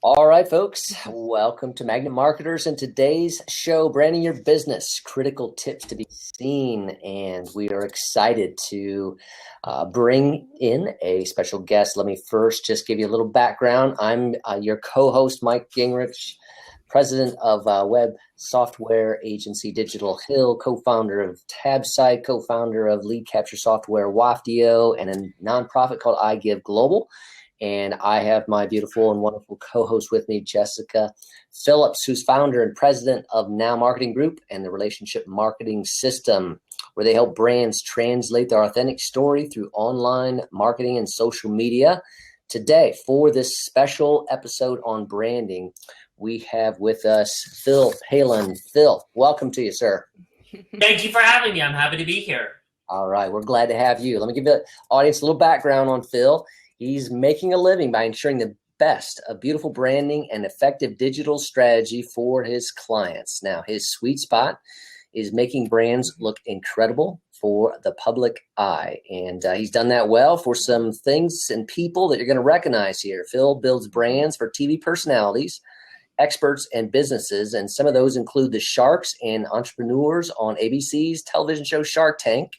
All right, folks, welcome to Magnet Marketers and today's show, Branding Your Business, Critical Tips to Be Seen. And we are excited to bring in a special guest. Let me first just give you a little background. I'm your co-host, Mike Gingrich, president of web software agency Digital Hill, co-founder of TabSite, co-founder of lead capture software Waftio, and a nonprofit called I Give Global. And I have my beautiful and wonderful co-host with me, Jessica Phillips, who's founder and president of Now Marketing Group and the Relationship Marketing System, where they help brands translate their authentic story through online marketing and social media. Today, for this special episode on branding, we have with us Phil Pallen. Phil, welcome to you, sir. Thank you for having me. I'm happy to be here. All right, we're glad to have you. Let me give the audience a little background on Phil. He's making a living by ensuring the best of beautiful branding and effective digital strategy for his clients. Now, his sweet spot is making brands look incredible for the public eye. And he's done that well for some things and people that you're going to recognize here. Phil builds brands for TV personalities, experts, and businesses. And some of those include the sharks and entrepreneurs on ABC's television show Shark Tank,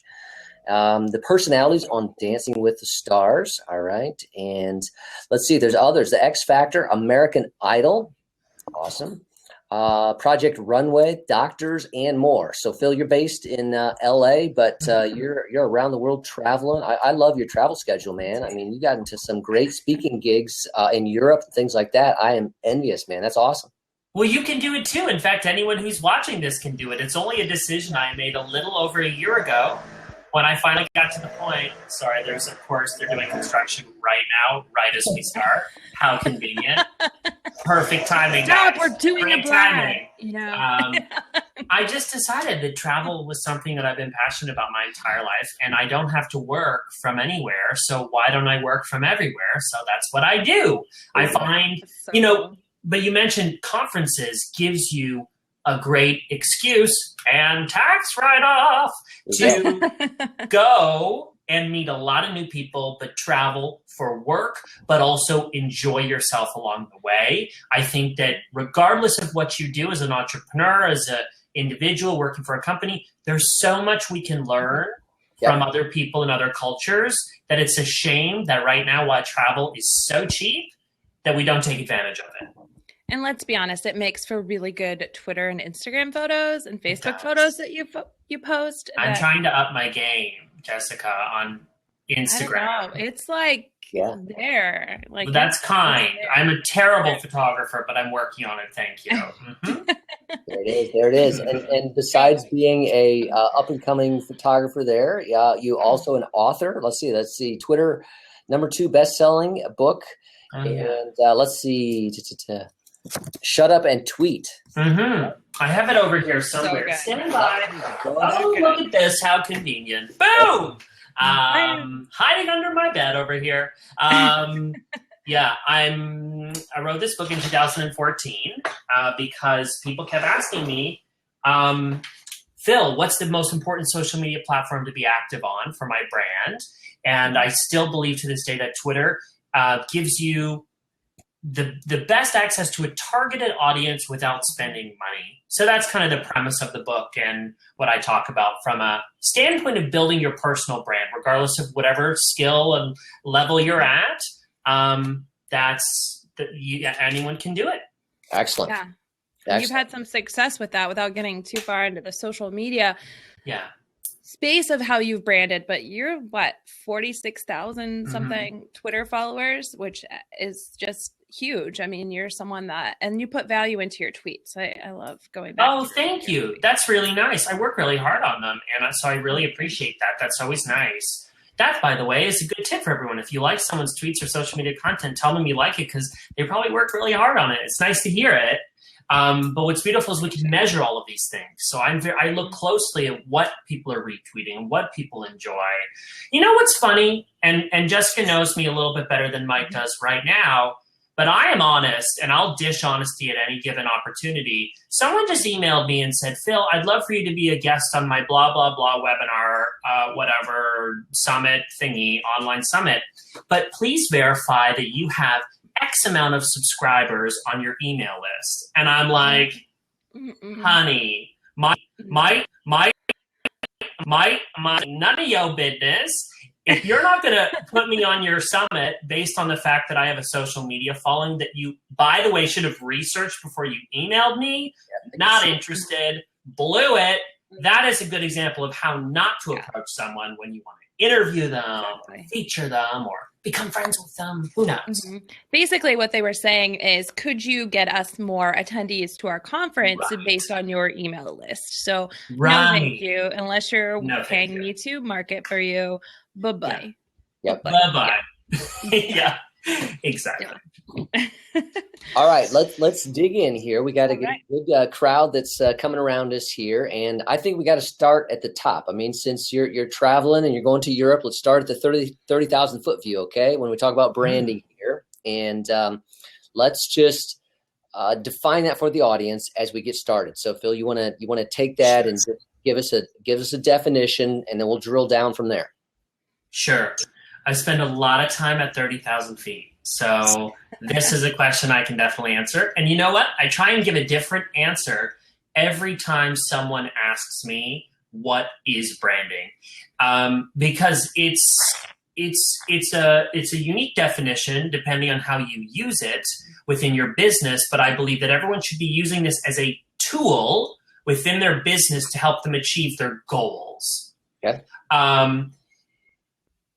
the personalities on Dancing with the Stars. All right. And let's see, there's others. The X Factor, American Idol. Awesome. Project Runway, Doctors, and more. So Phil, you're based in LA, but you're around the world traveling. I love your travel schedule, man. I mean, you got into some great speaking gigs in Europe, things like that. I am envious, man. That's awesome. Well, you can do it too. In fact, anyone who's watching this can do it. It's only a decision I made a little over a year ago. When I finally got to the point, they're doing construction right now, right as we start. How convenient. Perfect timing. Stop, we're doing Great a brand. timing. You know? I just decided that travel was something that I've been passionate about my entire life, and I don't have to work from anywhere, so why don't I work from everywhere? So that's what I do. I find, but you mentioned conferences gives you a great excuse and tax write-off to go and meet a lot of new people, but travel for work, but also enjoy yourself along the way. I think that regardless of what you do as an entrepreneur, as an individual working for a company, there's so much we can learn from other people and other cultures that it's a shame that right now, while travel is so cheap, that we don't take advantage of it. And let's be honest, it makes for really good Twitter and Instagram photos and Facebook photos that you post. I'm trying to up my game, Jessica, on Instagram. I don't know. It's like there. Like well, that's kind. I'm a terrible photographer, but I'm working on it. Thank you. Mm-hmm. There it is. And besides being a up and coming photographer, there, you also an author. Let's see. Twitter #2 best-selling book, and let's see. Shut Up and Tweet. Mm-hmm. I have it over here somewhere. So Stand by. Oh, look at this. How convenient. Boom! Hiding under my bed over here. I wrote this book in 2014 because people kept asking me, Phil, what's the most important social media platform to be active on for my brand? And I still believe to this day that Twitter gives you the best access to a targeted audience without spending money. So that's kind of the premise of the book and what I talk about from a standpoint of building your personal brand, regardless of whatever skill and level you're at. Anyone can do it. Excellent. Yeah. Excellent. You've had some success with that without getting too far into the social media space of how you've branded, but you're 46,000 something Twitter followers, which is just huge. I mean, you're someone and you put value into your tweets. I love going back. Oh, thank you. That's really nice. I work really hard on them. And so I really appreciate that. That's always nice. That, by the way, is a good tip for everyone. If you like someone's tweets or social media content, tell them you like it because they probably work really hard on it. It's nice to hear it. But what's beautiful is we can measure all of these things. So I look closely at what people are retweeting and what people enjoy. You know what's funny? And Jessica knows me a little bit better than Mike does right now. But I am honest, and I'll dish honesty at any given opportunity. Someone just emailed me and said, Phil, I'd love for you to be a guest on my blah, blah, blah webinar, whatever summit thingy, online summit. But please verify that you have X amount of subscribers on your email list. And I'm like, honey, my, none of your business. If you're not going to put me on your summit based on the fact that I have a social media following that you, by the way, should have researched before you emailed me, not interested, blew it. That is a good example of how not to approach someone when you want to interview them, or feature them, or become friends with them. Who knows? Basically, what they were saying is, could you get us more attendees to our conference based on your email list? So no, thank you. Unless you're paying me to market for you. Bye-bye. Yep. Bye-bye. Yeah, exactly. Yeah. All right, let's dig in here. We got a good crowd that's coming around us here, and I think we got to start at the top. I mean, since you're traveling and you're going to Europe, let's start at the 30,000 foot view, okay? When we talk about branding here, and let's just define that for the audience as we get started. So, Phil, you want to take that and give us a definition, and then we'll drill down from there. Sure. I spend a lot of time at 30,000 feet. So this is a question I can definitely answer. And you know what? I try and give a different answer every time someone asks me, what is branding? Because it's a unique definition depending on how you use it within your business. But I believe that everyone should be using this as a tool within their business to help them achieve their goals. Okay.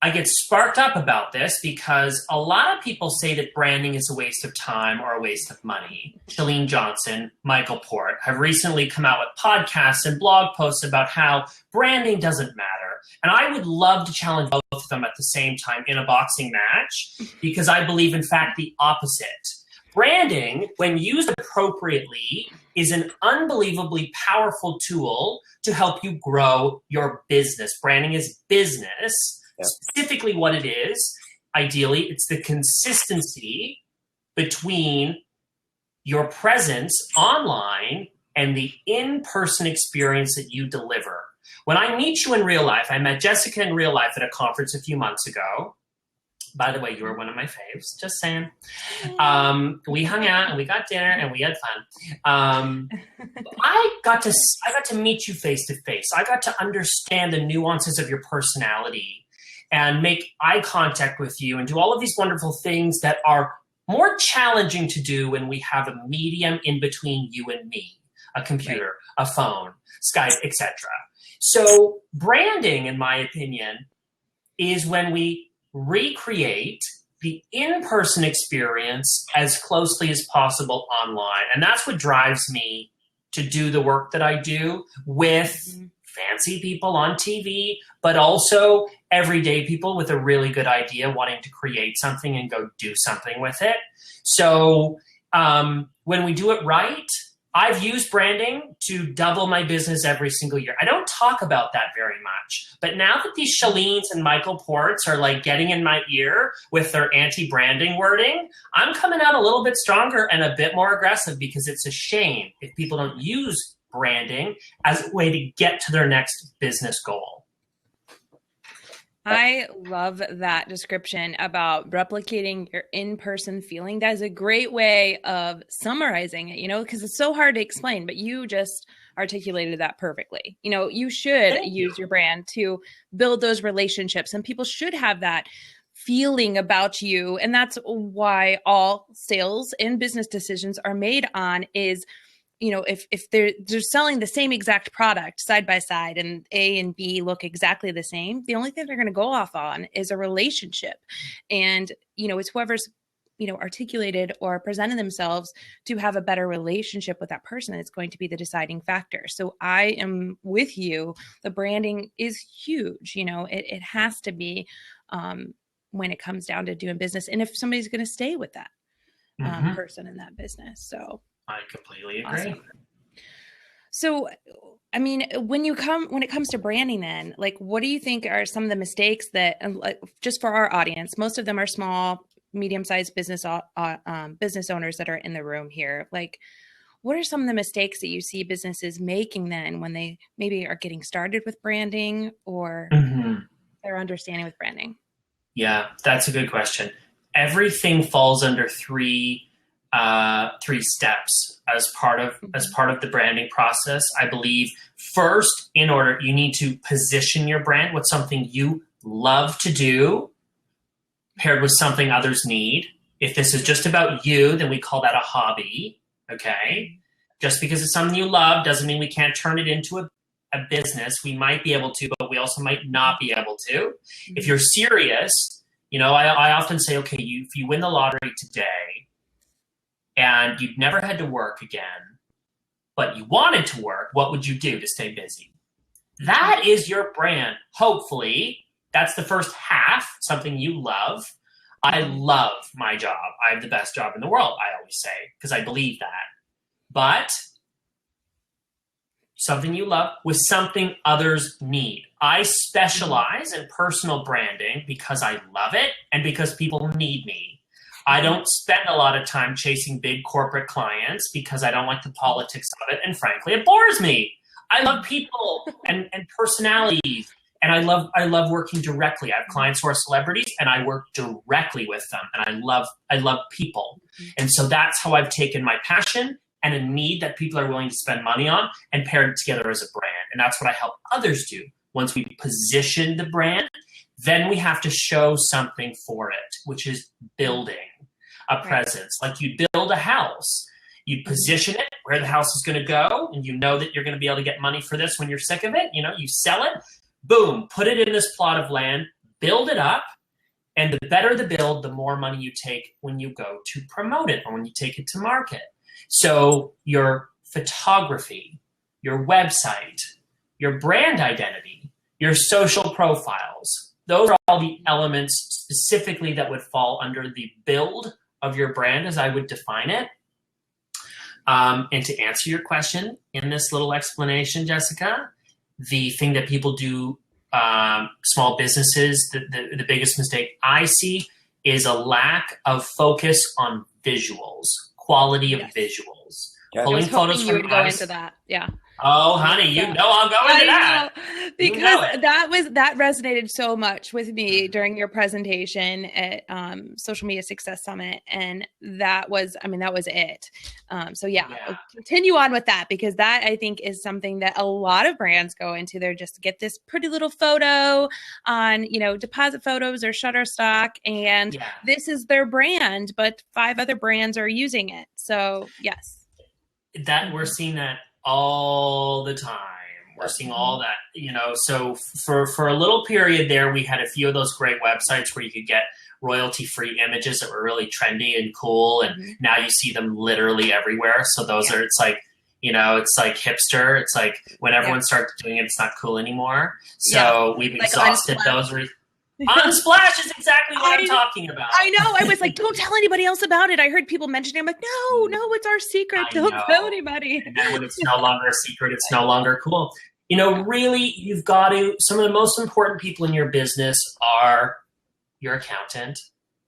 I get sparked up about this because a lot of people say that branding is a waste of time or a waste of money. Chalene Johnson, Michael Port have recently come out with podcasts and blog posts about how branding doesn't matter. And I would love to challenge both of them at the same time in a boxing match because I believe, in fact, the opposite. Branding, when used appropriately, is an unbelievably powerful tool to help you grow your business. Branding is business. Specifically what it is, ideally, it's the consistency between your presence online and the in-person experience that you deliver. When I meet you in real life, I met Jessica in real life at a conference a few months ago. By the way, you were one of my faves, just saying. We hung out and we got dinner and we had fun. I got to meet you face to face. I got to understand the nuances of your personality and make eye contact with you and do all of these wonderful things that are more challenging to do when we have a medium in between you and me, a computer, a phone, Skype, etc. So branding, in my opinion, is when we recreate the in-person experience as closely as possible online. And that's what drives me to do the work that I do with fancy people on TV, but also everyday people with a really good idea wanting to create something and go do something with it. So when we do it right, I've used branding to double my business every single year. I don't talk about that very much, but now that these Chalenes and Michael Ports are like getting in my ear with their anti-branding wording, I'm coming out a little bit stronger and a bit more aggressive because it's a shame if people don't use branding as a way to get to their next business goal. I love that description about replicating your in-person feeling. That is a great way of summarizing it, because it's so hard to explain, but you just articulated that perfectly. You should use your brand to build those relationships, and people should have that feeling about you. And that's why all sales and business decisions are made on is, if they're selling the same exact product side by side and A and B look exactly the same, the only thing they're going to go off on is a relationship. And, it's whoever's, articulated or presented themselves to have a better relationship with that person that's going to be the deciding factor. So I am with you. The branding is huge. It has to be when it comes down to doing business. And if somebody's going to stay with that person in that business. So I completely agree. Awesome. So, when it comes to branding, then, what do you think are some of the mistakes that, just for our audience, most of them are small, medium-sized business owners that are in the room here. What are some of the mistakes that you see businesses making then when they maybe are getting started with branding or their understanding with branding? Yeah, that's a good question. everything falls under three steps as part of the branding process. I believe first, you need to position your brand with something you love to do, paired with something others need. If this is just about you, then we call that a hobby. Okay, just because it's something you love doesn't mean we can't turn it into a business. We might be able to, but we also might not be able to. If you're serious, I often say, okay, if you win the lottery today and you've never had to work again, but you wanted to work, what would you do to stay busy? That is your brand. Hopefully, that's the first half, something you love. I love my job. I have the best job in the world, I always say, because I believe that. But something you love with something others need. I specialize in personal branding because I love it and because people need me. I don't spend a lot of time chasing big corporate clients because I don't like the politics of it. And frankly, it bores me. I love people and personalities. And I love working directly. I have clients who are celebrities and I work directly with them. And I love people. And so that's how I've taken my passion and a need that people are willing to spend money on and paired it together as a brand. And that's what I help others do. Once we position the brand, then we have to show something for it, which is building a presence. Like you build a house, you position it where the house is going to go, and you know that you're going to be able to get money for this when you're sick of it. You sell it, boom, put it in this plot of land, build it up, and the better the build, the more money you take when you go to promote it or when you take it to market. So your photography, your website, your brand identity, your social profiles, those are all the elements specifically that would fall under the build of your brand as I would define it. And to answer your question in this little explanation, Jessica, the thing that people do, small businesses, the biggest mistake I see is a lack of focus on visuals, quality of visuals. I was hoping you would go into that. Yeah. Oh, honey, I'm going into that. Because that resonated so much with me during your presentation at Social Media Success Summit. And that was it. Continue on with that, because that I think is something that a lot of brands go into. They're just get this pretty little photo on, deposit photos or Shutterstock. And this is their brand, but 5 other brands are using it. So yes. That we're seeing that all the time. We're seeing all that, so for a little period there, we had a few of those great websites where you could get royalty-free images that were really trendy and cool. And now you see them literally everywhere. So those are, it's like hipster. It's like when everyone starts doing it, it's not cool anymore. So we've exhausted those. Unsplash is exactly what I'm talking about. I know. I was like, don't tell anybody else about it. I heard people mentioning it. I'm like, no, it's our secret. Don't tell anybody. And then when it's no longer a secret, it's no longer cool. Really, you've got to, some of the most important people in your business are your accountant,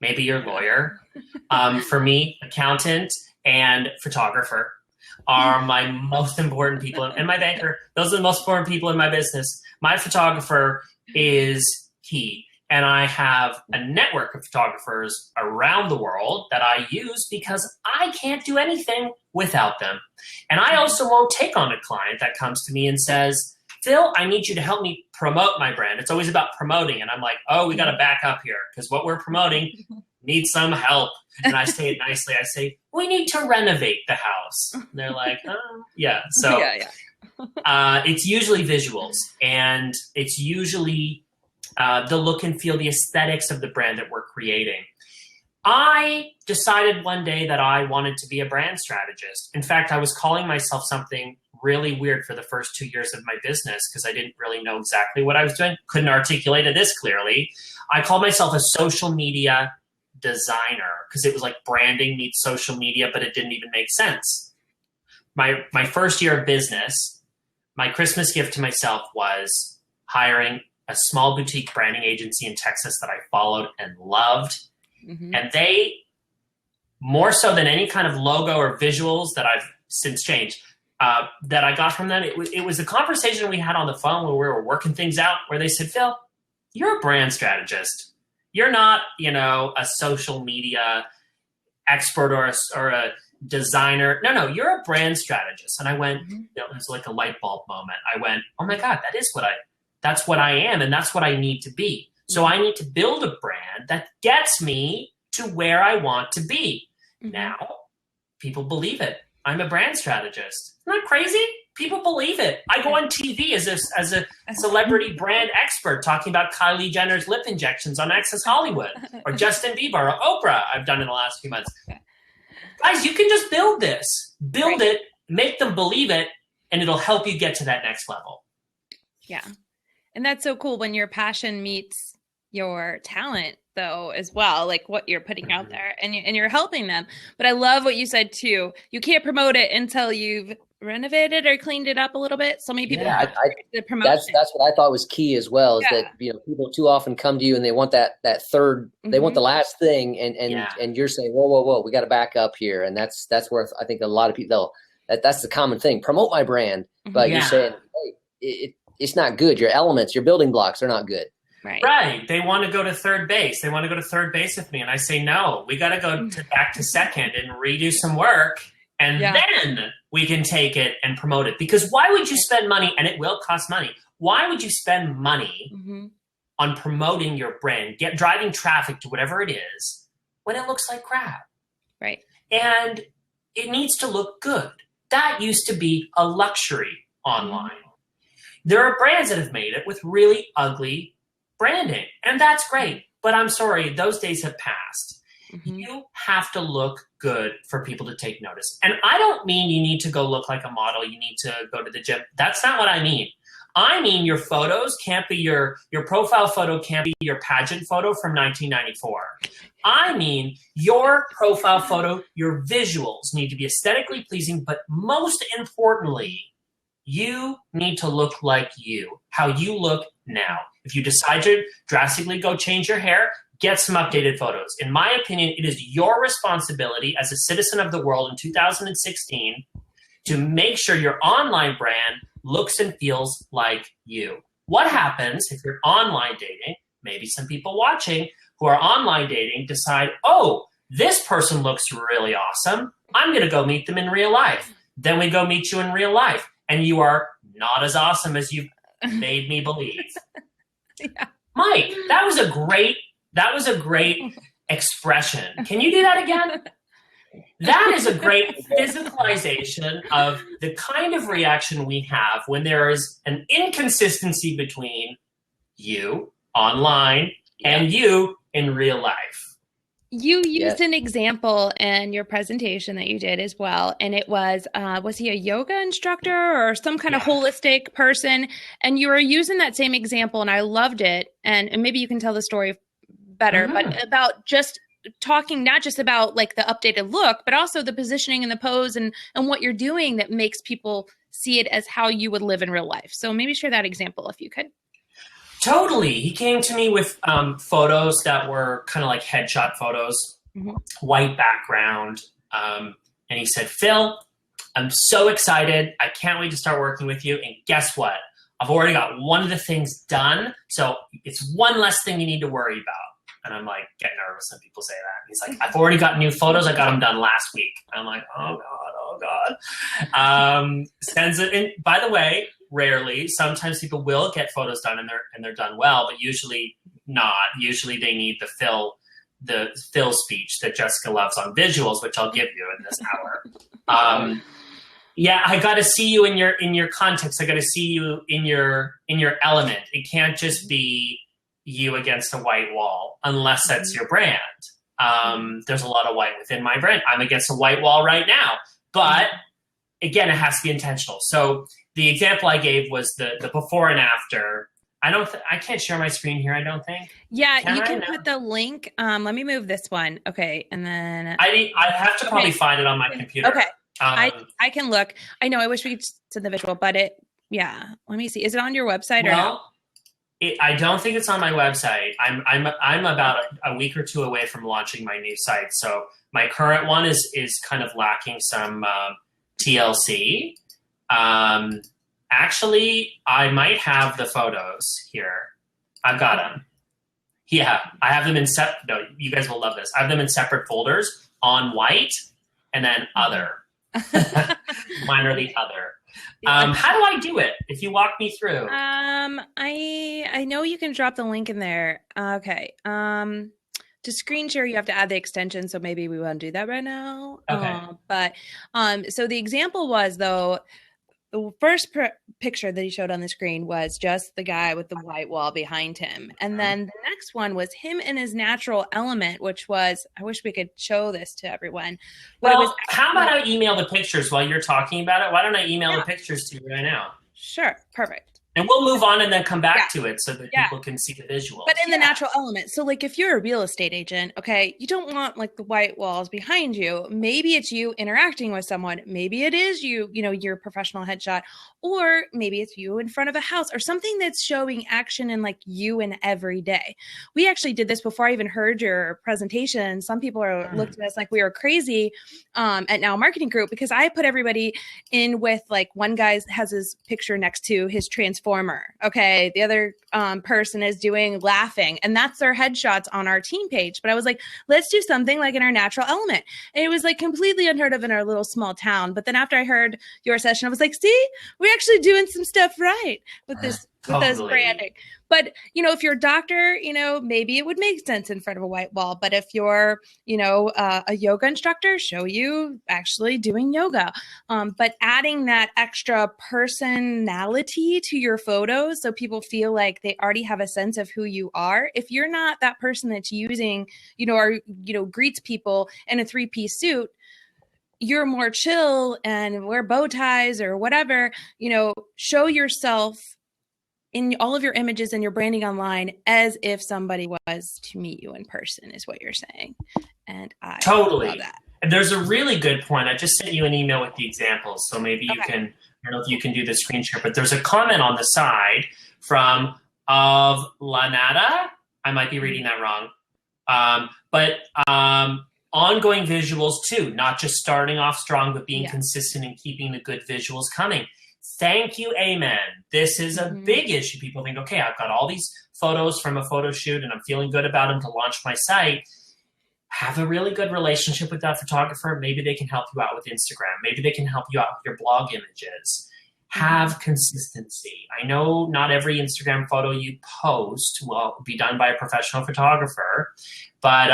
maybe your lawyer. For me, accountant and photographer are my most important people. And my banker, those are the most important people in my business. My photographer is key. And I have a network of photographers around the world that I use because I can't do anything without them. And I also won't take on a client that comes to me and says, Phil, I need you to help me promote my brand. It's always about promoting. And I'm like, we got to back up here because what we're promoting needs some help. And I say it nicely. I say, we need to renovate the house. And they're like, yeah. So it's usually visuals, and it's usually the look and feel, the aesthetics of the brand that we're creating. I decided one day that I wanted to be a brand strategist. In fact, I was calling myself something really weird for the first 2 years of my business because I didn't really know exactly what I was doing. Couldn't articulate it this clearly. I called myself a social media designer because it was like branding meets social media, but it didn't even make sense. My first year of business, my Christmas gift to myself was hiring a small boutique branding agency in Texas that I followed and loved. And they, more so than any kind of logo or visuals that I've since changed, that I got from them, it was a conversation we had on the phone where we were working things out where they said, Phil, you're a brand strategist. You're not, a social media expert or a designer. No, you're a brand strategist. And I went, it was like a light bulb moment. I went, oh my God, that's what I am. And that's what I need to be. So I need to build a brand that gets me to where I want to be. Now, people believe it. I'm a brand strategist. Isn't that crazy? People believe it. I go on TV as a celebrity brand expert talking about Kylie Jenner's lip injections on Access Hollywood, or Justin Bieber, or Oprah. I've done in the last few months. Guys, you can just build this. Build it, make them believe it, and it'll help you get to that next level. Yeah. And that's so cool when your passion meets your talent, though, as well, like what you're putting out there, and you're helping them. But I love what you said too. You can't promote it until you've renovated or cleaned it up a little bit. So many people the promotion. That's what I thought was key as well, is that people too often come to you and they want that third, they want the last thing, and you're saying, whoa, we got to back up here, and that's where I think a lot of people that's the common thing. Promote my brand, but you're saying, hey, it's not good. Your elements, your building blocks are not good. Right. They want to go to third base. They want to go to third base with me. And I say, no, we got to go back to second and redo some work. And then we can take it and promote it. Because why would you spend money? And it will cost money. Why would you spend money on promoting your brand, driving traffic to whatever it is, when it looks like crap? Right. And it needs to look good. That used to be a luxury online. There are brands that have made it with really ugly branding, and that's great. But I'm sorry, those days have passed. You have to look good for people to take notice. And I don't mean you need to go look like a model. You need to go to the gym. That's not what I mean. I mean your photos can't be your profile photo can't be your pageant photo from 1994. I mean your profile photo, your visuals need to be aesthetically pleasing, but most importantly, you need to look like you, how you look now. If you decide to drastically go change your hair, get some updated photos. In my opinion, it is your responsibility as a citizen of the world in 2016 to make sure your online brand looks and feels like you. What happens if you're online dating? Maybe some people watching who are online dating decide, oh, this person looks really awesome. I'm going to go meet them in real life. Then we go meet you in real life, and you are not as awesome as you've made me believe. Mike, that was a great expression. Can you do that again? That is a great physicalization of the kind of reaction we have when there is an inconsistency between you online and you in real life. You used an example in your presentation that you did as well. And it was he a yoga instructor or some kind of holistic person? And you were using that same example, and I loved it. And maybe you can tell the story better, but about just talking, not just about like the updated look, but also the positioning and the pose and what you're doing that makes people see it as how you would live in real life. So maybe share that example if you could. Totally. He came to me with photos that were kind of like headshot photos, white background. And he said, Phil, I'm so excited. I can't wait to start working with you. And guess what? I've already got one of the things done. So it's one less thing you need to worry about. And I'm like, get nervous when people say that. He's like, I've already got new photos. I got them done last week. And I'm like, oh God. Sends it in. By the way, rarely. Sometimes people will get photos done and they're done well, but usually not. Usually they need the Phil speech that Jessica loves on visuals, which I'll give you in this hour. I got to see you in your context. I got to see you in your element. It can't just be you against a white wall unless that's your brand. There's a lot of white within my brand. I'm against a white wall right now, but again, it has to be intentional. So the example I gave was the before and after. I can't share my screen here, I don't think. Yeah, you can put the link. Let me move this one. Okay, and then I have to probably find it on my computer. Okay, I can look. I know. I wish we could send the visual, but let me see. Is it on your website or no? I don't think it's on my website. I'm about a week or two away from launching my new site. So my current one is kind of lacking some TLC. Actually, I might have the photos here. I've got them. Yeah, I have them in no, you guys will love this. I have them in separate folders on white and then other. Mine are the other. How do I do it? If you walk me through. I know you can drop the link in there. Okay. To screen share, you have to add the extension, so maybe we won't do that right now. Okay. So the example was, though, the first picture that he showed on the screen was just the guy with the white wall behind him. And then the next one was him in his natural element, which was, I wish we could show this to everyone. But well, how about I email the pictures while you're talking about it? Why don't I email the pictures to you right now? Sure. Perfect. And we'll move on and then come back to it so that people can see the visual. But in the natural element. So like if you're a real estate agent, okay, you don't want like the white walls behind you. Maybe it's you interacting with someone. Maybe it is you, your professional headshot, or maybe it's you in front of a house or something that's showing action in like you in every day. We actually did this before I even heard your presentation. Some people are looked at us like we were crazy at Now Marketing Group, because I put everybody in with like one guy has his picture next to his transformer. Okay. The other person is doing laughing, and that's their headshots on our team page. But I was like, let's do something like in our natural element. And it was like completely unheard of in our little small town. But then after I heard your session, I was like, see, we're actually doing some stuff right with this, with this branding. But, if you're a doctor, maybe it would make sense in front of a white wall. But if you're, a yoga instructor, show you actually doing yoga. But adding that extra personality to your photos so people feel like they already have a sense of who you are. If you're not that person that's using, or, greets people in a 3-piece suit, you're more chill and wear bow ties or whatever, show yourself in all of your images and your branding online as if somebody was to meet you in person, is what you're saying. And I love that. And there's a really good point. I just sent you an email with the examples, so maybe you can, I don't know if you can do the screen share, but there's a comment on the side from of Lanata. I might be reading that wrong. But ongoing visuals too, not just starting off strong, but being consistent and keeping the good visuals coming. Thank you. Amen. This is a big issue. People think, okay, I've got all these photos from a photo shoot and I'm feeling good about them to launch my site. Have a really good relationship with that photographer. Maybe they can help you out with Instagram. Maybe they can help you out with your blog images. Have consistency. I know not every Instagram photo you post will be done by a professional photographer, but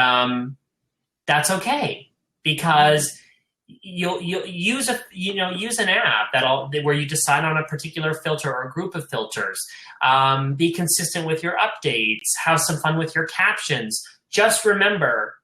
that's okay, because you'll use an app where you decide on a particular filter or a group of filters. Be consistent with your updates. Have some fun with your captions. Just remember,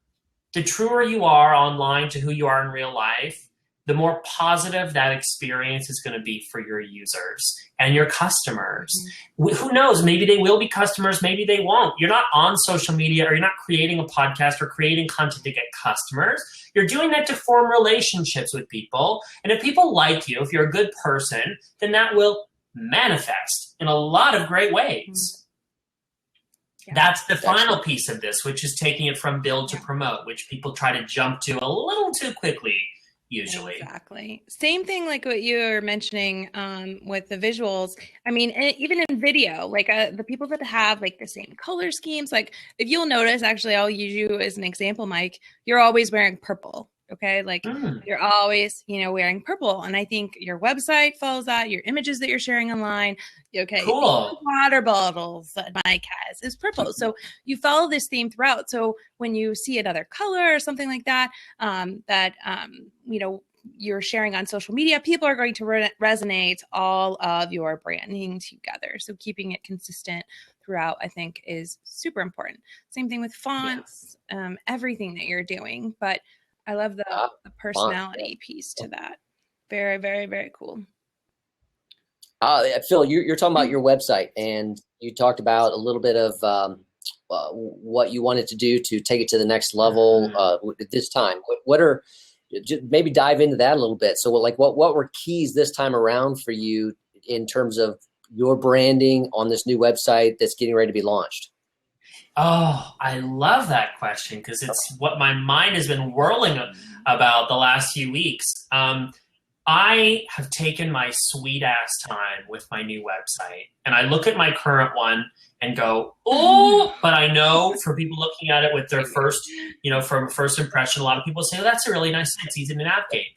the truer you are online to who you are in real life, the more positive that experience is going to be for your users and your customers. Who knows? Maybe they will be customers. Maybe they won't. You're not on social media, or you're not creating a podcast or creating content to get customers. You're doing that to form relationships with people. And if people like you, if you're a good person, then that will manifest in a lot of great ways. That's the final piece of this, which is taking it from build to promote, which people try to jump to a little too quickly, usually. Exactly. Same thing like what you were mentioning with the visuals. I mean, even in video, like the people that have like the same color schemes, like if you'll notice, actually, I'll use you as an example, Mike, you're always wearing purple. Okay. Like you're always, wearing purple. And I think your website follows that, your images that you're sharing online. Okay. Cool. Water bottles that Mike has is purple. So you follow this theme throughout. So when you see another color or something like that, you're sharing on social media, people are going to resonate all of your branding together. So keeping it consistent throughout, I think, is super important. Same thing with fonts, everything that you're doing. But I love the personality piece to that. Very, very, very cool. Phil, you're talking about your website, and you talked about a little bit of what you wanted to do to take it to the next level at this time. What are, maybe dive into that a little bit. So what were keys this time around for you in terms of your branding on this new website that's getting ready to be launched? Oh, I love that question, because it's what my mind has been whirling about the last few weeks. I have taken my sweet ass time with my new website, and I look at my current one and go, oh, but I know for people looking at it with their first, from first impression, a lot of people say, oh, that's a really nice site. It's easy to navigate.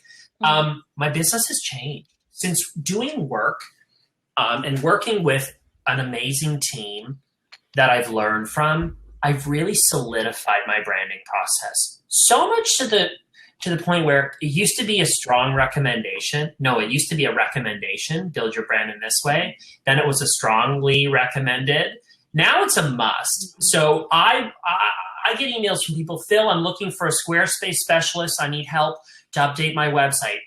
My business has changed since doing work and working with an amazing team that I've learned from. I've really solidified my branding process so much to the point where it used to be a strong recommendation. No, it used to be a recommendation, build your brand in this way. Then it was a strongly recommended. Now it's a must. So I get emails from people, Phil, I'm looking for a Squarespace specialist. I need help to update my website.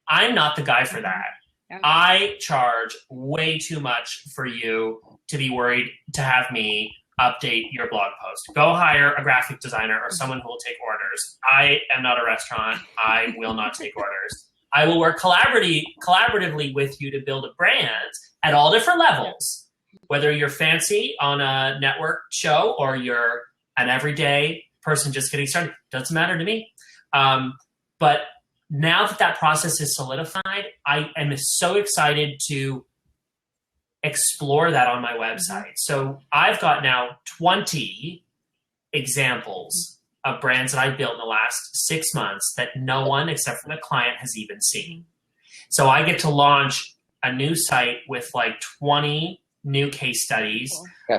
I'm not the guy for that. Yeah. I charge way too much for you to be worried to have me update your blog post. Go hire a graphic designer or someone who will take orders. I am not a restaurant. I will not take orders. I will work collaboratively with you to build a brand at all different levels, whether you're fancy on a network show or you're an everyday person just getting started. Doesn't matter to me. But now that process is solidified, I am so excited to explore that on my website. So I've got now 20 examples of brands that I've built in the last 6 months that no one except for the client has even seen. So I get to launch a new site with like 20 new case studies. Okay.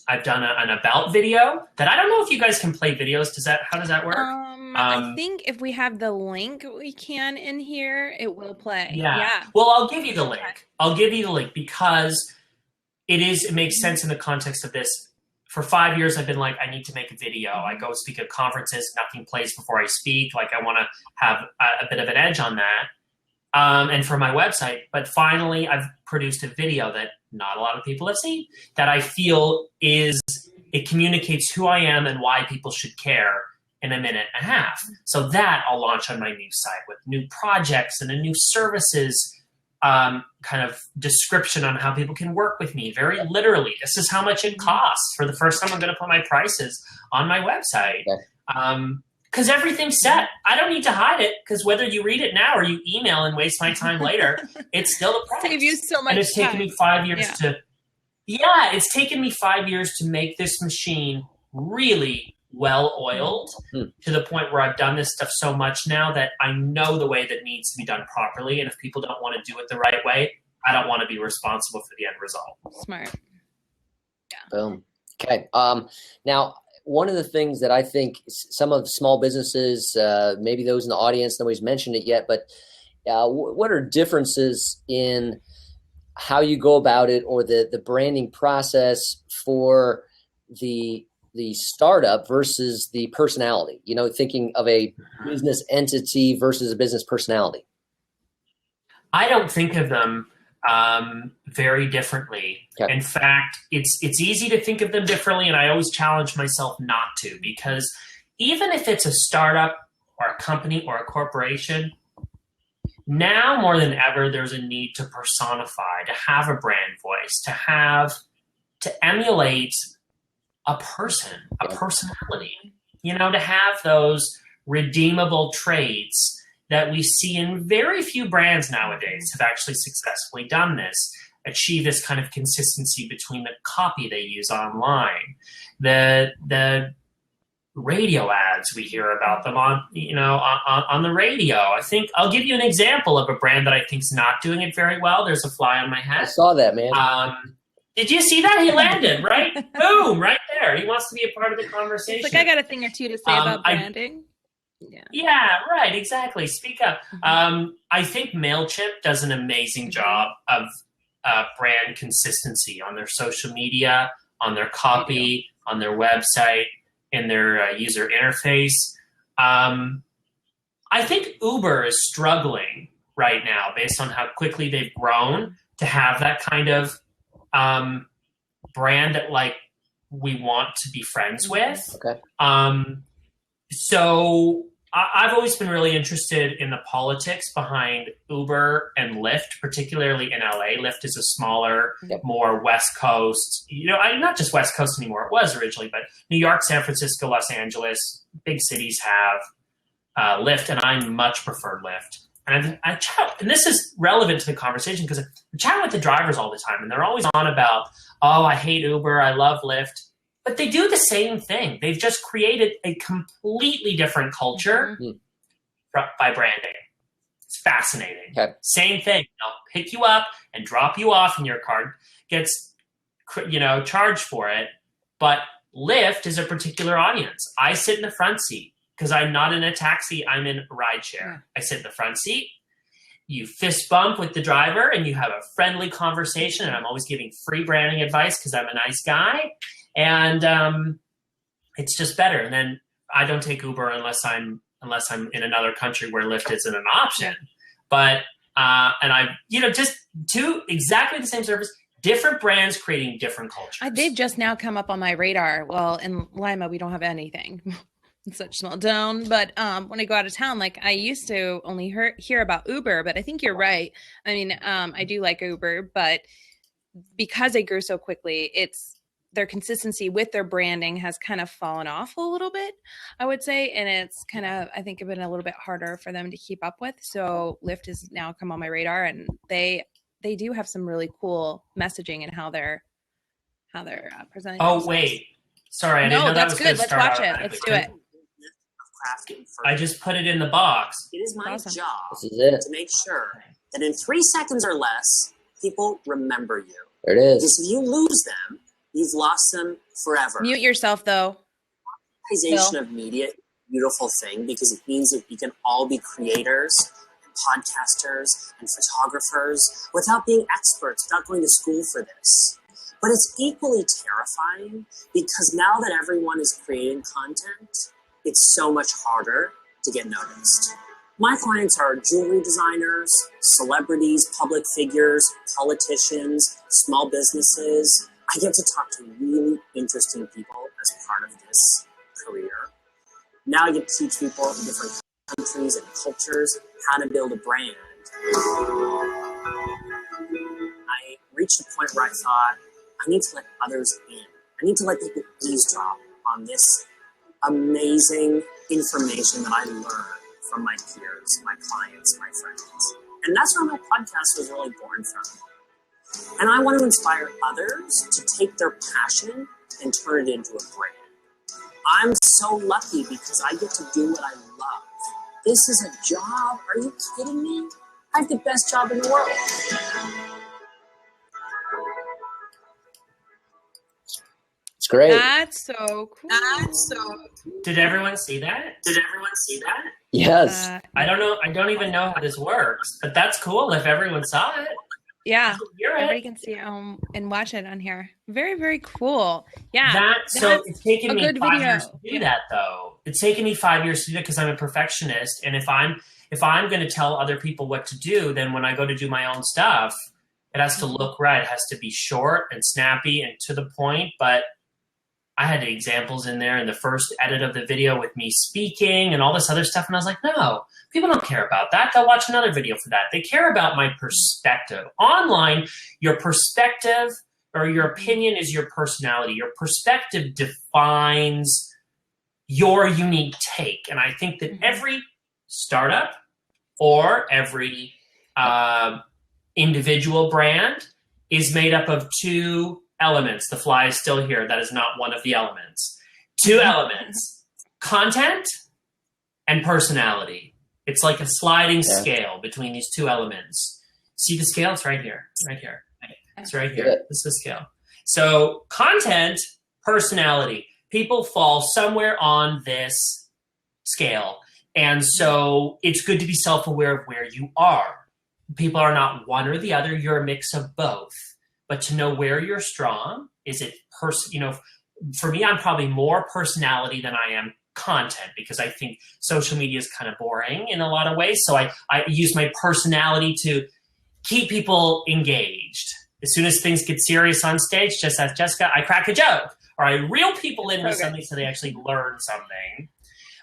I've done an about video that I don't know if you guys can play videos. How does that work? I think if we have the link we can in here, it will play. Yeah. Well, I'll give you the link. Because it makes sense in the context of this. For 5 years, I've been like, I need to make a video. I go speak at conferences. Nothing plays before I speak. Like I want to have a bit of an edge on that. And for my website, but finally I've produced a video that not a lot of people have seen that I feel it communicates who I am and why people should care in a minute and a half. So that I'll launch on my new site with new projects and a new services kind of description on how people can work with me. Very literally, this is how much it costs. For the first time, I'm going to put my prices on my website. Because everything's set. I don't need to hide it because whether you read it now or you email and waste my time later, it's still the price. Save you so much and it's taken me 5 years it's taken me 5 years to make this machine really well-oiled to the point where I've done this stuff so much now that I know the way that needs to be done properly. And if people don't want to do it the right way, I don't want to be responsible for the end result. Smart. Yeah. Boom. Okay. Now, one of the things that I think some of the small businesses, maybe those in the audience, nobody's mentioned it yet, but what are differences in how you go about it or the branding process for the startup versus the personality, thinking of a business entity versus a business personality? I don't think of them very differently. Okay. In fact, it's easy to think of them differently, and I always challenge myself not to, because even if it's a startup or a company or a corporation, now more than ever, there's a need to personify, to have a brand voice, to emulate a person, a personality, to have those redeemable traits that we see in very few brands nowadays have actually successfully done this, achieve this kind of consistency between the copy they use online, the radio ads we hear about them on the radio. I think I'll give you an example of a brand that I think is not doing it very well. There's a fly on my hat. I saw that, man. Did you see that? He landed, right? Boom, right there. He wants to be a part of the conversation. It's like I got a thing or two to say about branding. Yeah, right, exactly. Speak up. I think MailChimp does an amazing job of brand consistency on their social media, on their copy, on their website, in their user interface. I think Uber is struggling right now based on how quickly they've grown to have that kind of brand that like we want to be friends with. Okay. So I've always been really interested in the politics behind Uber and Lyft, particularly in LA. Lyft is a smaller, more West Coast, not just West Coast anymore. It was originally, but New York, San Francisco, Los Angeles, big cities have Lyft, and I much prefer Lyft. And I chat, and this is relevant to the conversation because I chat with the drivers all the time, and they're always on about, oh, I hate Uber, I love Lyft. But they do the same thing. They've just created a completely different culture by branding. It's fascinating. Okay. Same thing. They'll pick you up and drop you off, and your card gets, charged for it. But Lyft is a particular audience. I sit in the front seat because I'm not in a taxi. I'm in a rideshare. Yeah. I sit in the front seat. You fist bump with the driver, and you have a friendly conversation. And I'm always giving free branding advice because I'm a nice guy. And it's just better. And then I don't take Uber unless I'm in another country where Lyft isn't an option. But and I, just two exactly the same service, different brands creating different cultures. They've just now come up on my radar. Well, in Lima, we don't have anything. It's such a small town. But when I go out of town, like I used to only hear about Uber, but I think you're right. I mean, I do like Uber, but because they grew so quickly, their consistency with their branding has kind of fallen off a little bit, I would say. And it's kind of, I think, been a little bit harder for them to keep up with. So Lyft has now come on my radar, and they do have some really cool messaging and how they're presenting. Oh, wait. Sorry. I didn't know that's that was good. Let's watch it. Let's do it. I just put it in the box. It is my job to make sure that in 3 seconds or less, people remember you. There it is. Because if you lose them, you've lost them forever. Mute yourself, though. Monetization of media is a beautiful thing because it means that we can all be creators and podcasters and photographers without being experts, without going to school for this. But it's equally terrifying because now that everyone is creating content, it's so much harder to get noticed. My clients are jewelry designers, celebrities, public figures, politicians, small businesses. I get to talk to really interesting people as part of this career. Now I get to teach people in different countries and cultures how to build a brand. I reached a point where I thought, I need to let others in. I need to let people eavesdrop on this amazing information that I learned from my peers, my clients, my friends. And that's where my podcast was really born from. And I want to inspire others to take their passion and turn it into a brand. I'm so lucky because I get to do what I love. This is a job. Are you kidding me? I have the best job in the world. It's great. That's so cool. Did everyone see that? Yes. I don't know. I don't even know how this works, but that's cool if everyone saw it. Yeah. Everybody can see it and watch it on here. Very, very cool. Yeah. So it's taken me 5 years to do that, though. It's taken me 5 years to do that because I'm a perfectionist. And if I'm going to tell other people what to do, then when I go to do my own stuff, it has to look right. It has to be short and snappy and to the point. But I had examples in there in the first edit of the video with me speaking and all this other stuff. And I was like, no, people don't care about that. They'll watch another video for that. They care about my perspective. Online, your perspective or your opinion is your personality. Your perspective defines your unique take. And I think that every startup or every individual brand is made up of two elements. The fly is still here. That is not one of the elements. Two elements, content and personality. It's like a sliding scale between these two elements. See the scale? It's right here. It's right here. This is the scale. So content, personality. People fall somewhere on this scale. And so it's good to be self-aware of where you are. People are not one or the other. You're a mix of both. But to know where you're strong, is it for me, I'm probably more personality than I am content because I think social media is kind of boring in a lot of ways. So I use my personality to keep people engaged. As soon as things get serious on stage, just as Jessica, I crack a joke or I reel people in with something so they actually learn something.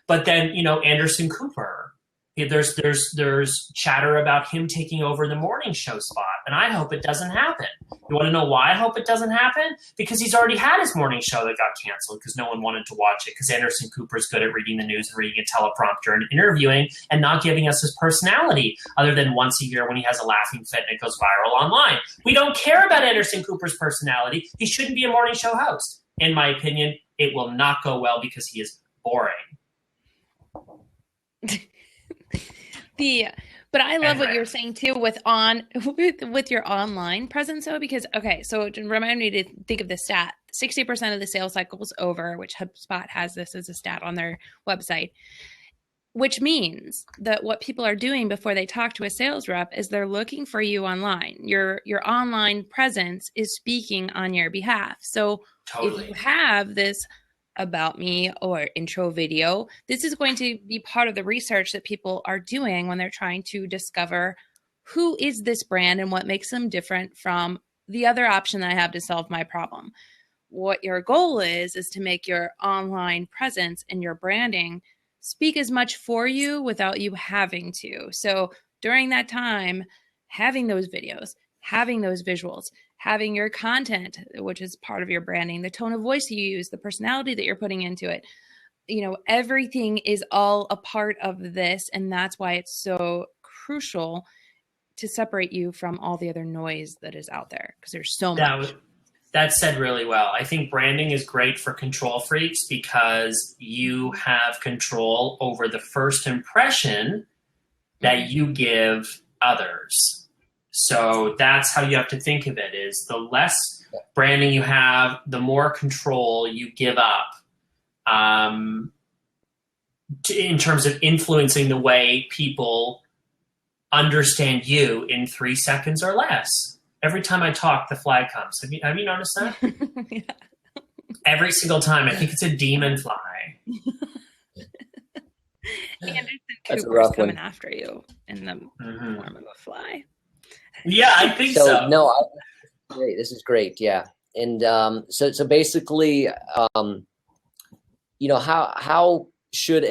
But then, Anderson Cooper There's chatter about him taking over the morning show spot, and I hope it doesn't happen. You want to know why I hope it doesn't happen? Because he's already had his morning show that got canceled because no one wanted to watch it, because Anderson Cooper's good at reading the news and reading a teleprompter and interviewing and not giving us his personality, other than once a year when he has a laughing fit and it goes viral online. We don't care about Anderson Cooper's personality. He shouldn't be a morning show host. In my opinion, it will not go well because he is boring. But I love what you're saying too with your online presence though, because so remind me to think of the stat. 60% of the sales cycle is over, which HubSpot has this as a stat on their website, which means that what people are doing before they talk to a sales rep is they're looking for you online. Your online presence is speaking on your behalf. So totally. If you have this about me or intro video, this is going to be part of the research that people are doing when they're trying to discover who is this brand and what makes them different from the other option that I have to solve my problem. What your goal is to make your online presence and your branding speak as much for you without you having to. So during that time, having those videos, having those visuals, having your content, which is part of your branding, the tone of voice you use, the personality that you're putting into it, everything is all a part of this. And that's why it's so crucial to separate you from all the other noise that is out there, because there's so much. That's said really well. I think branding is great for control freaks because you have control over the first impression that you give others. So that's how you have to think of it, is the less branding you have, the more control you give up in terms of influencing the way people understand you in 3 seconds or less. Every time I talk, the flag comes. Have you noticed that? Yeah. Every single time. I think it's a demon fly. Anderson Cooper's coming after you in the form of a fly. Yeah, I think so. No, great. This is great. Yeah. And so basically, how should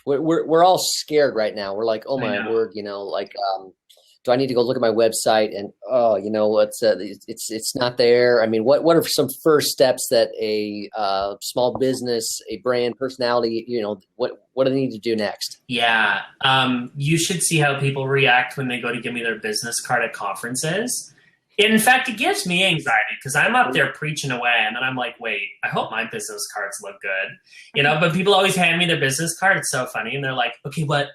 we're all scared right now. We're like, oh my word, do I need to go look at my website and it's not there? I mean, what are some first steps that a small business, a brand personality, what do they need to do next? Yeah. You should see how people react when they go to give me their business card at conferences. In fact, it gives me anxiety because I'm up there preaching away and then I'm like, wait, I hope my business cards look good. But people always hand me their business card. It's so funny. And they're like, okay, but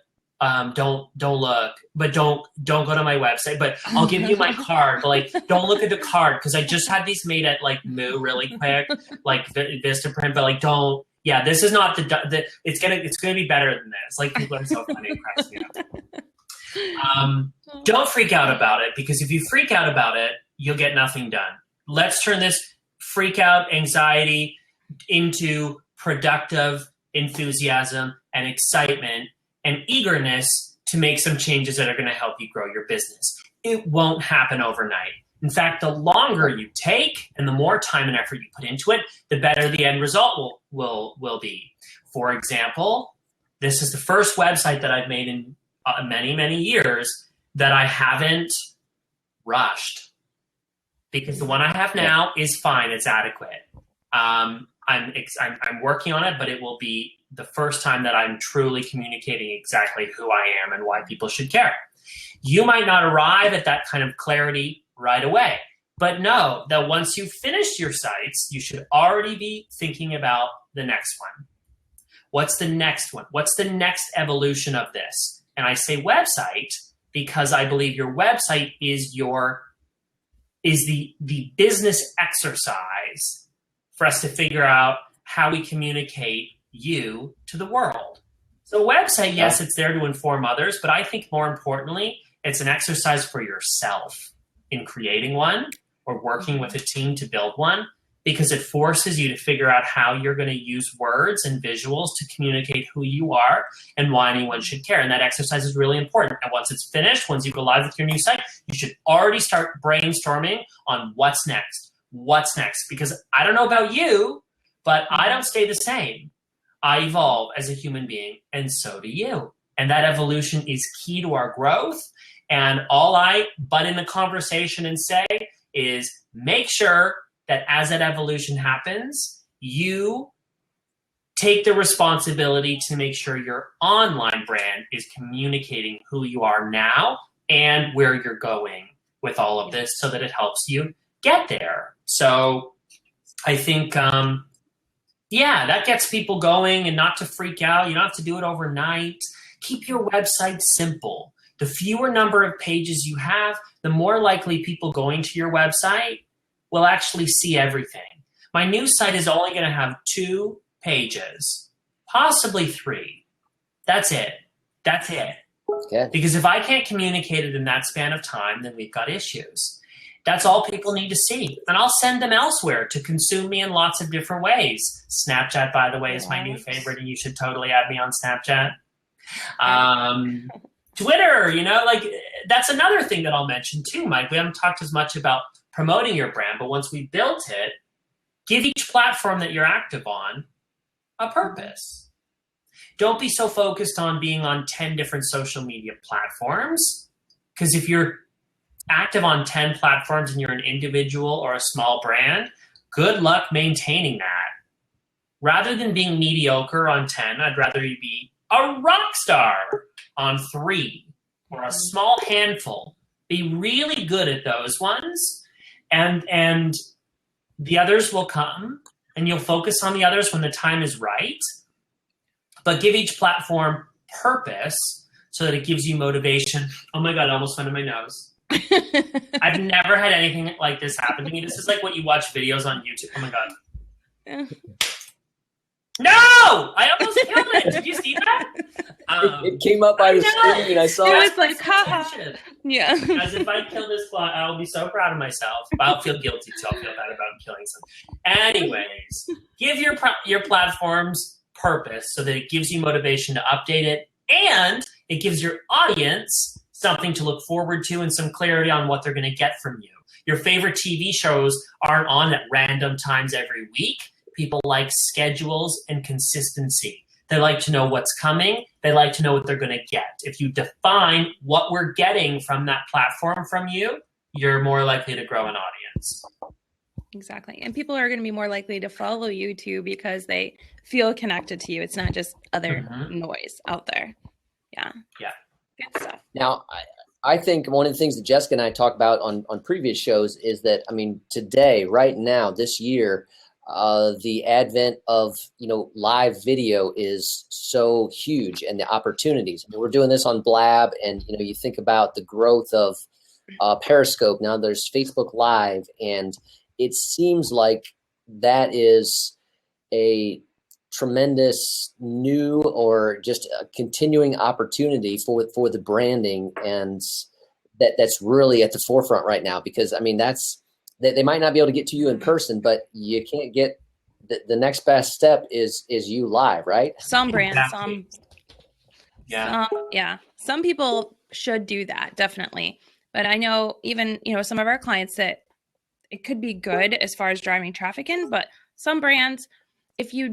don't look, but don't go to my website, but I'll give you my card. But don't look at the card because I just had these made at Moo really quick, Vistaprint, but don't. Yeah, this is not it's gonna be better than this. People are so funny, it cracks me up. Don't freak out about it, because if you freak out about it, you'll get nothing done. Let's turn this freak out anxiety into productive enthusiasm and excitement and eagerness to make some changes that are going to help you grow your business. It won't happen overnight. In fact, the longer you take and the more time and effort you put into it, the better the end result will be. For example, this is the first website that I've made in many, many years that I haven't rushed, because the one I have now is fine. It's adequate. I'm working on it, but it will be the first time that I'm truly communicating exactly who I am and why people should care. You might not arrive at that kind of clarity right away, but know that once you've finished your sites, you should already be thinking about the next one. What's the next one? What's the next evolution of this? And I say website because I believe your website is the business exercise for us to figure out how we communicate you to the world. So a website, yes, it's there to inform others, but I think more importantly, it's an exercise for yourself in creating one or working with a team to build one, because it forces you to figure out how you're going to use words and visuals to communicate who you are and why anyone should care. And that exercise is really important. And once it's finished, once you go live with your new site, you should already start brainstorming on what's next. What's next? Because I don't know about you, but I don't stay the same. I evolve as a human being, and so do you. And that evolution is key to our growth. And all I butt in the conversation and say is make sure that as that evolution happens, you take the responsibility to make sure your online brand is communicating who you are now and where you're going with all of this so that it helps you get there. So I think, that gets people going, and not to freak out. You don't have to do it overnight. Keep your website simple. The fewer number of pages you have, the more likely people going to your website will actually see everything. My new site is only going to have 2 pages, possibly 3. That's it. Okay. Because if I can't communicate it in that span of time, then we've got issues. That's all people need to see. And I'll send them elsewhere to consume me in lots of different ways. Snapchat, by the way, is my new favorite, and you should totally add me on Snapchat. Twitter, that's another thing that I'll mention too, Mike. We haven't talked as much about promoting your brand, but once we built it, give each platform that you're active on a purpose. Don't be so focused on being on 10 different social media platforms, because if you're active on 10 platforms and you're an individual or a small brand, good luck maintaining that. Rather than being mediocre on 10, I'd rather you be a rock star on 3 or a small handful. Be really good at those ones, and the others will come, and you'll focus on the others when the time is right. But give each platform purpose so that it gives you motivation. Oh my God, I almost went in my nose. I've never had anything like this happen to me. This is like what you watch videos on YouTube. Oh my God. No! I almost killed it. Did you see that? It came up by the screen. I saw it. It was like, haha. Yeah. As if I kill this fly, I'll be so proud of myself. I'll feel guilty too. I'll feel bad about killing something. Anyways, give your platforms purpose so that it gives you motivation to update it, and it gives your audience something to look forward to and some clarity on what they're going to get from you. Your favorite TV shows aren't on at random times every week. People like schedules and consistency. They like to know what's coming. They like to know what they're going to get. If you define what we're getting from that platform from you, you're more likely to grow an audience. Exactly. And people are going to be more likely to follow you too because they feel connected to you. It's not just other noise out there. Yeah. Yeah. Good stuff. Now, I think one of the things that Jessica and I talked about on previous shows is that, today, right now, this year, the advent of, live video is so huge, and the opportunities. We're doing this on Blab, and, you think about the growth of Periscope. Now there's Facebook Live, and it seems like that is a tremendous new or just a continuing opportunity for the branding, and that's really at the forefront right now, because that's they might not be able to get to you in person, but you can't get the next best step is you live, right? Some brands, Exactly. some people should do that, definitely. But I know even, some of our clients that it could be good as far as driving traffic in, but some brands, if you're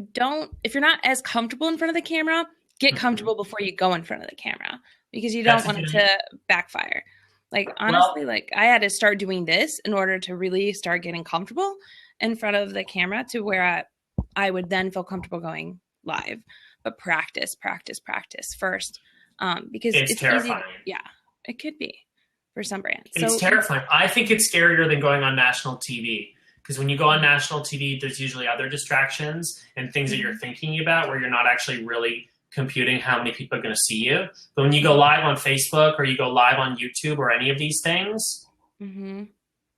not as comfortable in front of the camera, get comfortable before you go in front of the camera, because you don't want it to backfire. Like, honestly, I had to start doing this in order to really start getting comfortable in front of the camera to where I would then feel comfortable going live. But practice first, because it's terrifying. Easy. Yeah, it could be for some brands. It's terrifying. I think it's scarier than going on national TV. Because when you go on national TV, there's usually other distractions and things that you're thinking about where you're not actually really computing how many people are going to see you. But when you go live on Facebook or you go live on YouTube or any of these things,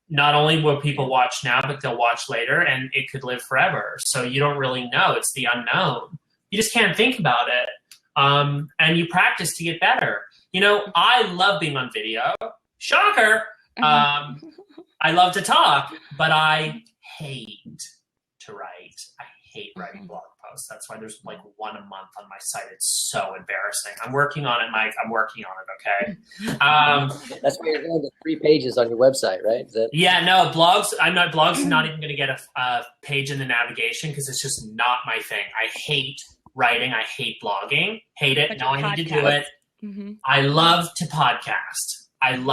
not only will people watch now, but they'll watch later, and it could live forever. So you don't really know. It's the unknown. You just can't think about it. And you practice to get better. I love being on video. Shocker. I love to talk, but I hate to write. I hate writing blog posts. That's why there's like one a month on my site. It's so embarrassing. I'm working on it, Mike. I'm working on it, okay? That's why you're going to 3 pages on your website, right? Yeah, no, blogs. Blogs not even going to get a page in the navigation because it's just not my thing. I hate writing. I hate blogging. Hate it. Now I need to do it. I love to podcast. I'm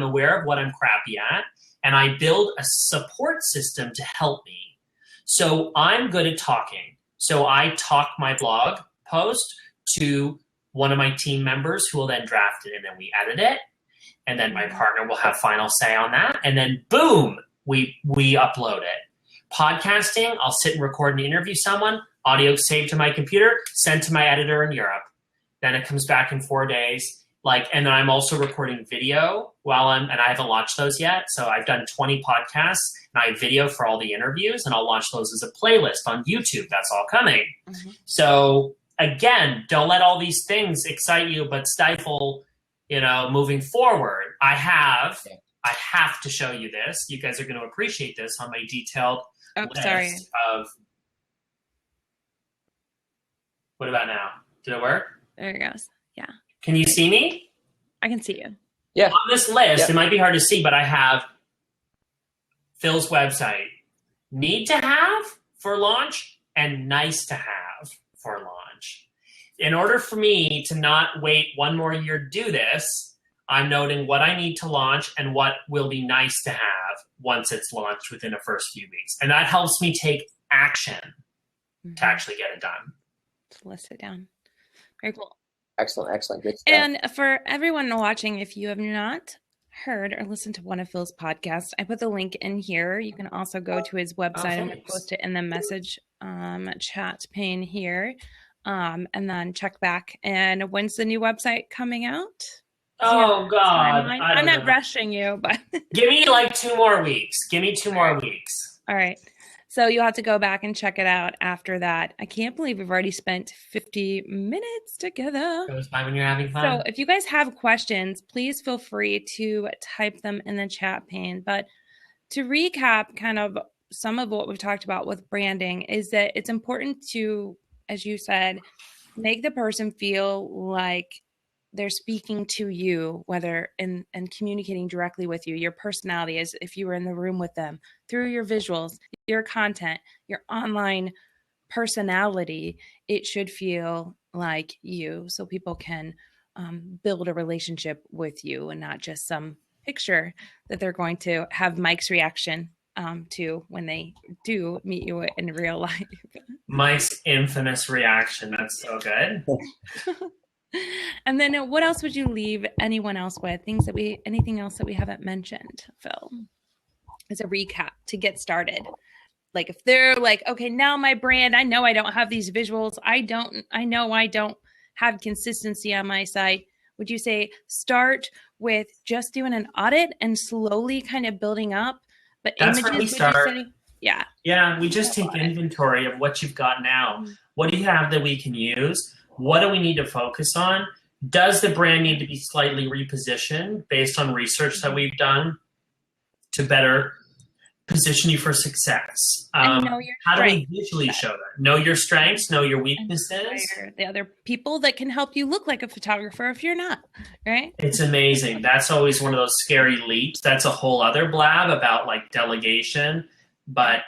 aware of what I'm crappy at, and I build a support system to help me. So I'm good at talking. So I talk my blog post to one of my team members who will then draft it, and then we edit it. And then my partner will have final say on that. And then boom, we upload it. Podcasting, I'll sit and record and interview someone, audio saved to my computer, sent to my editor in Europe. Then it comes back in 4 days. And then I'm also recording video and I haven't launched those yet. So I've done 20 podcasts and I have video for all the interviews, and I'll launch those as a playlist on YouTube. That's all coming. So again, don't let all these things excite you, but stifle, moving forward. I have to show you this. You guys are going to appreciate this on my detailed list of. What about now? Did it work? There it goes. Yeah. Can you see me? I can see you. Yeah. On this list, It might be hard to see, but I have Phil's website. Need to have for launch and nice to have for launch. In order for me to not wait one more year to do this, I'm noting what I need to launch and what will be nice to have once it's launched within the first few weeks. And that helps me take action to actually get it done. Let's list it down. Very cool. Excellent. Good stuff. And for everyone watching, if you have not heard or listened to one of Phil's podcasts, I put the link in here. You can also go to his website. I'm going to post it in the message chat pane here. And then check back. And when's the new website coming out? Oh, God. I'm not rushing you, but. Give me 2 more weeks. All right. So you'll have to go back and check it out after that. I can't believe we've already spent 50 minutes together. It was fun when you're having fun. So if you guys have questions, please feel free to type them in the chat pane. But to recap kind of some of what we've talked about with branding is that it's important to, as you said, make the person feel like they're speaking to you, whether and communicating directly with you. Your personality is if you were in the room with them, through your visuals, your content, your online personality, it should feel like you, so people can build a relationship with you and not just some picture that they're going to have Mike's reaction to when they do meet you in real life. Mike's infamous reaction. That's so good. And then what else would you leave anyone else with? Anything else that we haven't mentioned, Phil, as a recap to get started? Like if they're like, okay, now my brand, I know I don't have these visuals. I know I don't have consistency on my site. Would you say start with just doing an audit and slowly kind of building up? But that's images, where we start. Yeah. Yeah. We just take inventory of what you've got now. What do you have that we can use? What do we need to focus on? Does the brand need to be slightly repositioned based on research that we've done to better position you for success? And know your how do we strengths. visually show that? Know your strengths, know your weaknesses. Inspire the other people that can help you look like a photographer if you're not, right? It's amazing. That's always one of those scary leaps. That's a whole other blab about delegation, but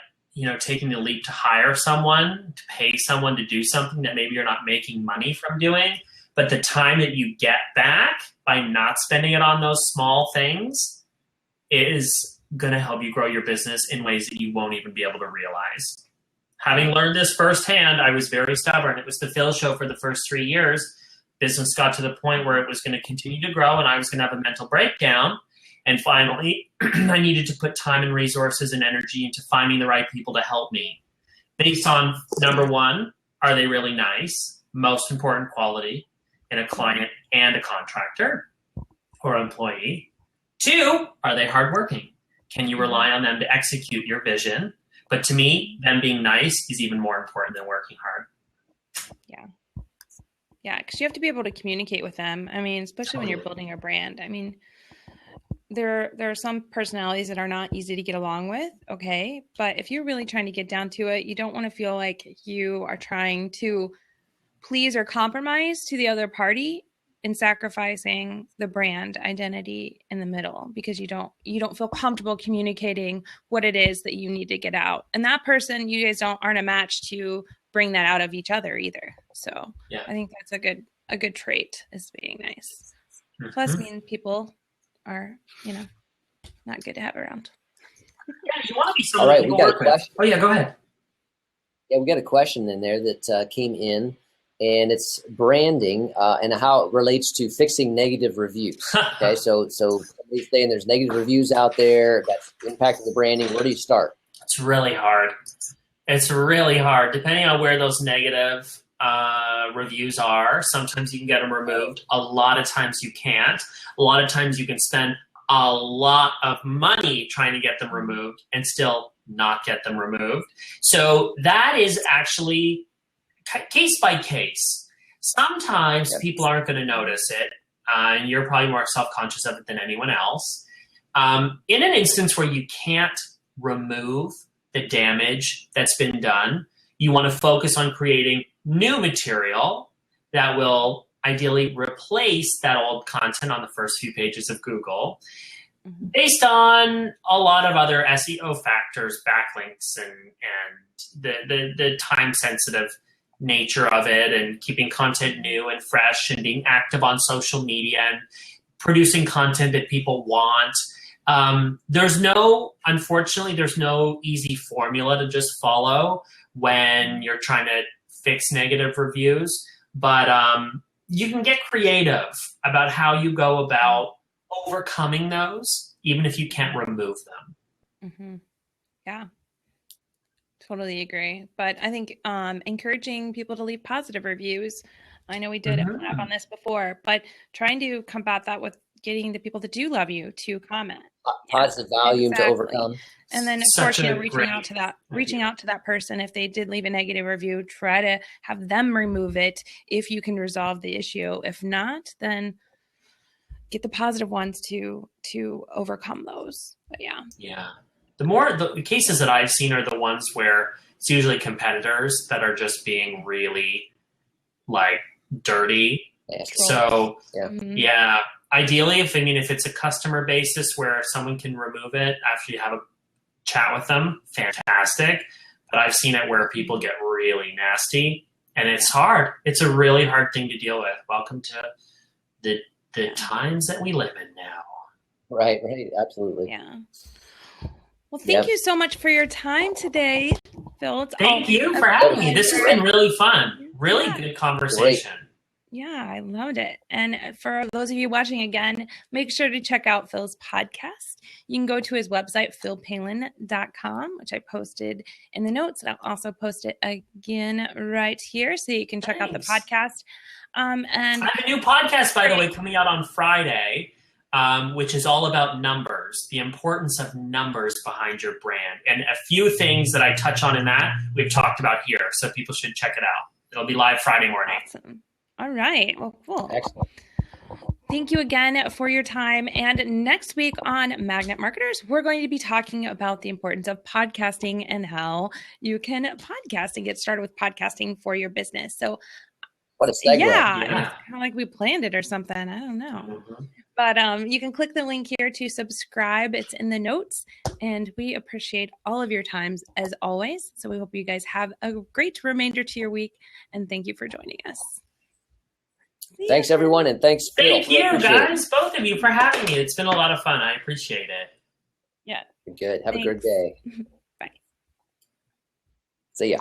taking the leap to hire someone, to pay someone to do something that maybe you're not making money from doing, but the time that you get back by not spending it on those small things is going to help you grow your business in ways that you won't even be able to realize. Having learned this firsthand, I was very stubborn. It was the Phil show for the first 3 years. Business got to the point where it was going to continue to grow and I was going to have a mental breakdown. And finally, I needed to put time and resources and energy into finding the right people to help me. Based on, number one, are they really nice? Most important quality in a client and a contractor or employee. 2, are they hardworking? Can you rely on them to execute your vision? But to me, them being nice is even more important than working hard. Yeah. Yeah, because you have to be able to communicate with them. I mean, especially when you're building a brand. I mean, there are some personalities that are not easy to get along with, okay? But if you're really trying to get down to it, you don't want to feel like you are trying to please or compromise to the other party and sacrificing the brand identity in the middle because you don't feel comfortable communicating what it is that you need to get out. And that person, you guys aren't a match to bring that out of each other either. So yeah. I think that's a good trait, is being nice. Mm-hmm. Plus, mean people are, not good to have around. Yeah, you want to be All right, we got a question. Oh yeah, go ahead. Yeah, we got a question in there that came in, and it's branding and how it relates to fixing negative reviews. Okay, so somebody's saying there's negative reviews out there that's impacting the branding. Where do you start? It's really hard. It's really hard, depending on where those negative reviews are. Sometimes you can get them removed. A lot of times you can't. A lot of times you can spend a lot of money trying to get them removed and still not get them removed. So that is actually case by case. Sometimes people aren't going to notice it, and you're probably more self-conscious of it than anyone else. In an instance where you can't remove the damage that's been done, you want to focus on creating new material that will ideally replace that old content on the first few pages of Google, based on a lot of other SEO factors, backlinks, and the time-sensitive nature of it, and keeping content new and fresh, and being active on social media and producing content that people want. Unfortunately, there's no easy formula to just follow when you're trying to fix negative reviews, but you can get creative about how you go about overcoming those, even if you can't remove them. Mm-hmm. Yeah, totally agree. But I think encouraging people to leave positive reviews, I know we did a lab on this before, but trying to combat that with getting the people that do love you to comment. Positive volume to overcome. And then, of course, reaching out to that person. If they did leave a negative review, try to have them remove it if you can resolve the issue. If not, then get the positive ones to overcome those. But yeah. The cases that I've seen are the ones where it's usually competitors that are just being really dirty. So ideally, if it's a customer basis where someone can remove it after you have a chat with them, fantastic. But I've seen it where people get really nasty, and it's hard. It's a really hard thing to deal with. Welcome to the times that we live in now. Right, absolutely. Yeah. Well, thank you so much for your time today, Phil. Thank you for having me. This has been really fun. Really good conversation. Great. Yeah, I loved it. And for those of you watching again, make sure to check out Phil's podcast. You can go to his website, philpallen.com, which I posted in the notes. And I'll also post it again right here so you can check out the podcast. And I have a new podcast, by the way, coming out on Friday, which is all about numbers, the importance of numbers behind your brand. And a few things that I touch on in that we've talked about here. So people should check it out. It'll be live Friday morning. Awesome. All right. Well, cool. Excellent. Thank you again for your time. And next week on Magnet Marketers, we're going to be talking about the importance of podcasting and how you can podcast and get started with podcasting for your business. So what a segue. Yeah. It's kind of like we planned it or something. I don't know. But you can click the link here to subscribe. It's in the notes. And we appreciate all of your times as always. So we hope you guys have a great remainder to your week. And thank you for joining us. Thanks, everyone, and thanks, Phil. Thank you, guys, both of you, for having me. It's been a lot of fun. I appreciate it. Yeah. Good. Have a good day. Bye. See ya.